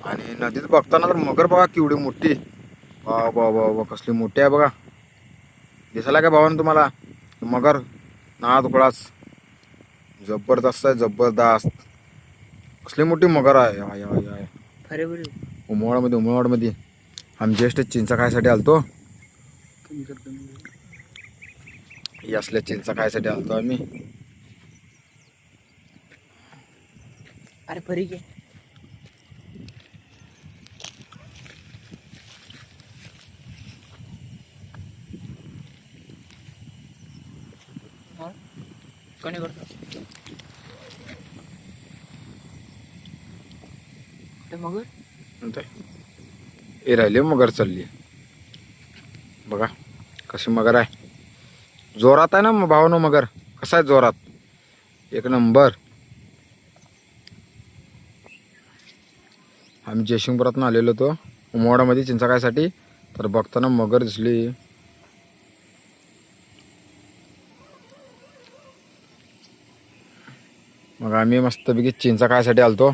आणि नदीत बघताना तर मगर बघा केवढी मोठी. वा वा वा वा कसली मोठी आहे बघा. दिसायला का भावानं तुम्हाला मगर? ना तुकडाच जबरदस्त आहे, जबरदस्त. कसली मोठी मगर आहे. I I I. उमवाडमध्ये आम्ही ज्येष्ठ चिंचा खायसाठी आलतो. असल्या चिंचा खायसाठी आलतो आम्ही. अरे फरी घे. कोणी करतो ते मगर? हे राहिले मगर चालली बघा कशी मगर आहे. जोरात आहे ना भावानो मगर. कसा आहे जोरात, एक नंबर. आम्ही जयसिंगपुरातून आलेलो होतो उमवाडामध्ये चिंचा खायसाठी. तर बघताना मगर दिसली. मग आम्ही मस्तपैकी चिंचा खायसाठी आलतो.